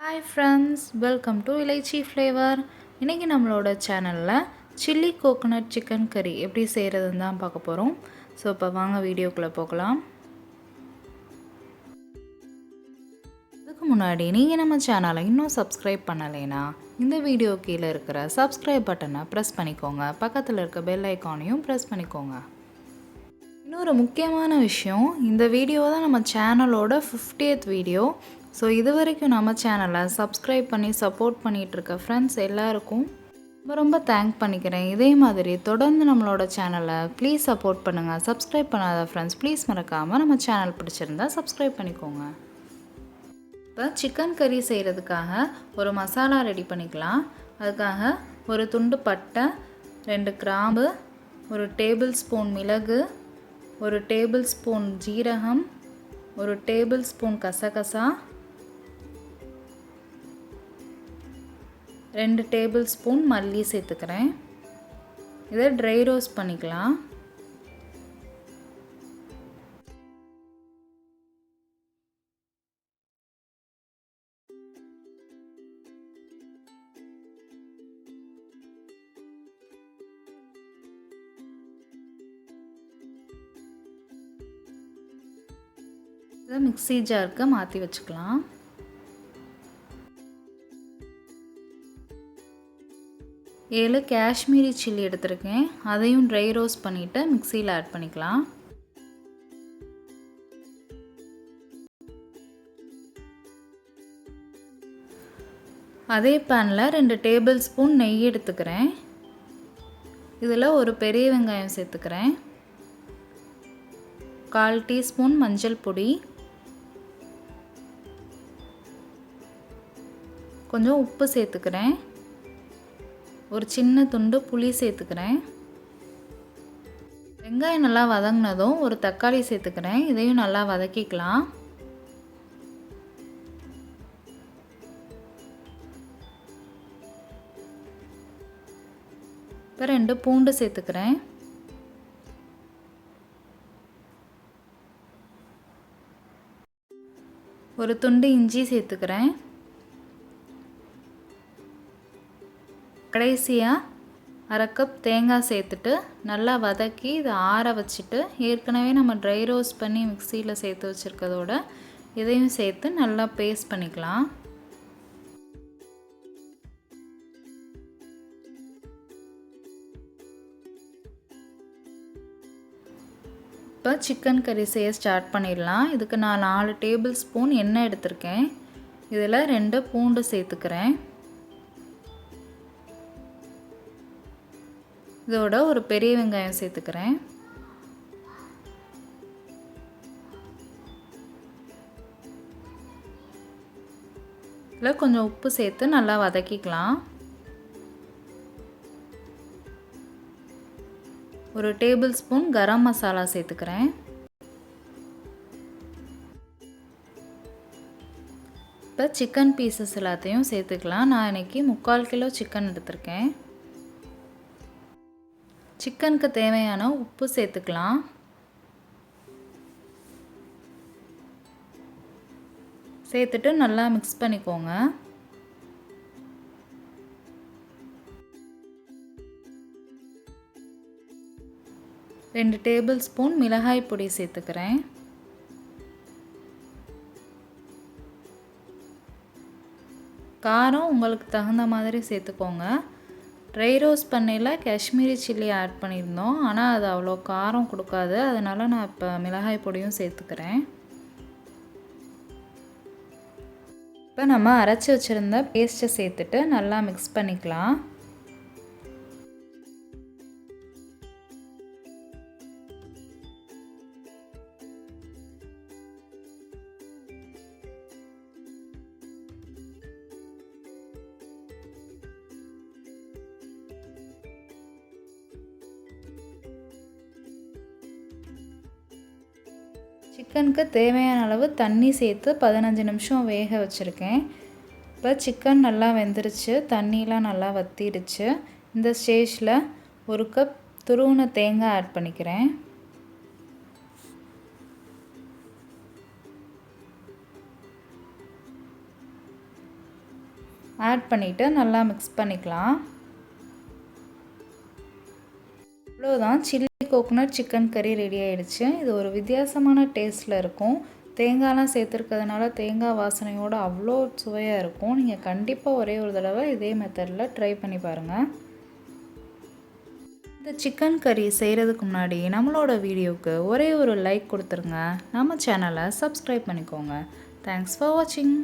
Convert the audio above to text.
Hi friends, welcome to Ilaichi Flavor. இன்னைக்கு நம்மளோட சேனல்ல சில்லி கோகனட் சிக்கன் கறி எப்படி செய்யறதுன்னு தான் பார்க்க போறோம். சோ இப்போ வாங்க வீடியோக்குள்ள போகலாம். அதுக்கு முன்னாடி நீங்க நம்ம சேனலை இன்னும் சப்ஸ்கிரைப் பண்ணலைனா இந்த வீடியோ கீழ இருக்கிற சப்ஸ்கிரைப் பட்டனை பிரஸ் பண்ணிக்கோங்க. பக்கத்துல இருக்க பெல் ஐகானையும் பிரஸ் பண்ணிக்கோங்க. இன்னொரு முக்கியமான விஷயம், இந்த வீடியோ தான் நம்ம சேனலோட 50th வீடியோ. ஸோ இது வரைக்கும் நம்ம சேனலை சப்ஸ்கிரைப் பண்ணி சப்போர்ட் பண்ணிகிட்டு இருக்க ஃப்ரெண்ட்ஸ் எல்லாருக்கும் ரொம்ப தேங்க் பண்ணிக்கிறேன். இதே மாதிரி தொடர்ந்து நம்மளோட சேனலை ப்ளீஸ் சப்போர்ட் பண்ணுங்கள். சப்ஸ்கிரைப் பண்ணாத ஃப்ரெண்ட்ஸ் ப்ளீஸ் மறக்காமல் நம்ம சேனல் பிடிச்சிருந்தா சப்ஸ்கிரைப் பண்ணிக்கோங்க. இப்போ சிக்கன் கறி செய்கிறதுக்காக ஒரு மசாலா ரெடி பண்ணிக்கலாம். அதுக்காக ஒரு துண்டு பட்டை, 2 கிராம்பு, ஒரு டேபிள் ஸ்பூன் மிளகு, ஒரு டேபிள் ஸ்பூன் ஜீரகம், ஒரு டேபிள் ஸ்பூன் கசகசா, 2 டேபிள் ஸ்பூன் மல்லி சேர்த்துக்கிறேன். இதை ட்ரை ரோஸ்ட் பண்ணிக்கலாம். இதை மிக்ஸி ஜாருக்கு மாற்றி வச்சுக்கலாம். ஏழு காஷ்மீரி சில்லி எடுத்திருக்கேன். அதையும் ட்ரை ரோஸ்ட் பண்ணிவிட்டு மிக்சியில் ஆட் பண்ணிக்கலாம். அதே பேனில் 2 டேபிள் ஸ்பூன் நெய் எடுத்துக்கிறேன். இதில் ஒரு பெரிய வெங்காயம் சேர்த்துக்கிறேன். 1/4 டீஸ்பூன் மஞ்சள் பொடி, கொஞ்சம் உப்பு சேர்த்துக்கிறேன். ஒரு சின்ன துண்டு புளி சேர்த்துக்கிறேன். வெங்காயம் நல்லா வதங்கினதும் ஒரு தக்காளி சேர்த்துக்கிறேன். இதையும் நல்லா வதக்கிக்கலாம். இப்போ 2 பூண்டு சேர்த்துக்கிறேன். ஒரு துண்டு இஞ்சி சேர்த்துக்கிறேன். கடைசியாக 1/2 கப் தேங்காய் சேர்த்துட்டு நல்லா வதக்கி இதை ஆற வச்சுட்டு, ஏற்கனவே நம்ம ட்ரை ரோஸ்ட் பண்ணி மிக்சியில் சேர்த்து வச்சுருக்கதோட இதையும் சேர்த்து நல்லா பேஸ்ட் பண்ணிக்கலாம். இப்போ சிக்கன் கறி செய்ய ஸ்டார்ட் பண்ணிடலாம். இதுக்கு நான் 4 டேபிள் ஸ்பூன் எண்ணெய் எடுத்திருக்கேன். இதில் 2 பூண்டு சேர்த்துக்கிறேன். இதோட ஒரு பெரிய வெங்காயம் சேர்த்துக்கிறேன். இதில் கொஞ்சம் உப்பு சேர்த்து நல்லா வதக்கிக்கலாம். ஒரு டேபிள் ஸ்பூன் கரம் மசாலா சேர்த்துக்கிறேன். இப்போ சிக்கன் பீசஸ் எல்லாத்தையும் சேர்த்துக்கலாம். நான் இன்றைக்கி 3/4 கிலோ சிக்கன் எடுத்திருக்கேன். சிக்கனுக்கு தேவையான உப்பு சேர்த்துக்கலாம். சேர்த்துட்டு நல்லா மிக்ஸ் பண்ணிக்கோங்க. ரெண்டு டேபிள் ஸ்பூன் மிளகாய் பொடி சேர்த்துக்கிறேன். காரம் உங்களுக்கு தகுந்த மாதிரி சேர்த்துக்கோங்க. ட்ரை ரோஸ்ட் பண்ணையில் காஷ்மீரி சில்லி ஆட் பண்ணியிருந்தோம், ஆனால் அது அவ்வளோ காரம் கொடுக்காது. அதனால் நான் இப்போ மிளகாய் பொடியும் சேர்த்துக்கிறேன். இப்போ நம்ம அரைச்சி வச்சுருந்த பேஸ்ட்டை சேர்த்துட்டு நல்லா மிக்ஸ் பண்ணிக்கலாம். சிக்கனுக்கு தேவையான அளவு தண்ணி சேர்த்து 15 நிமிஷம் வேக வச்சுருக்கேன். இப்போ சிக்கன் நல்லா வெந்துருச்சு, தண்ணியெலாம் நல்லா வற்றிடுச்சு. இந்த ஸ்டேஜில் 1 கப் துருவின தேங்காய் ஆட் பண்ணிக்கிறேன். ஆட் பண்ணிவிட்டு நல்லா மிக்ஸ் பண்ணிக்கலாம். அவ்வளோதான், சில்லி கோகோனட் சிக்கன் கறி ரெடி ஆகிடுச்சு. இது ஒரு வித்தியாசமான டேஸ்ட்டில் இருக்கும். தேங்காய்லாம் சேர்த்துருக்கிறதுனால தேங்காய் வாசனையோடு அவ்வளோ சுவையாக இருக்கும். நீங்கள் கண்டிப்பாக ஒரே ஒரு தடவை இதே மெத்தடில் ட்ரை பண்ணி பாருங்கள். இந்த சிக்கன் கறி செய்கிறதுக்கு முன்னாடி நம்மளோட வீடியோவுக்கு ஒரே ஒரு லைக் கொடுத்துருங்க. நம்ம சேனலை சப்ஸ்கிரைப் பண்ணிக்கோங்க. தேங்க்ஸ் ஃபார் வாட்சிங்.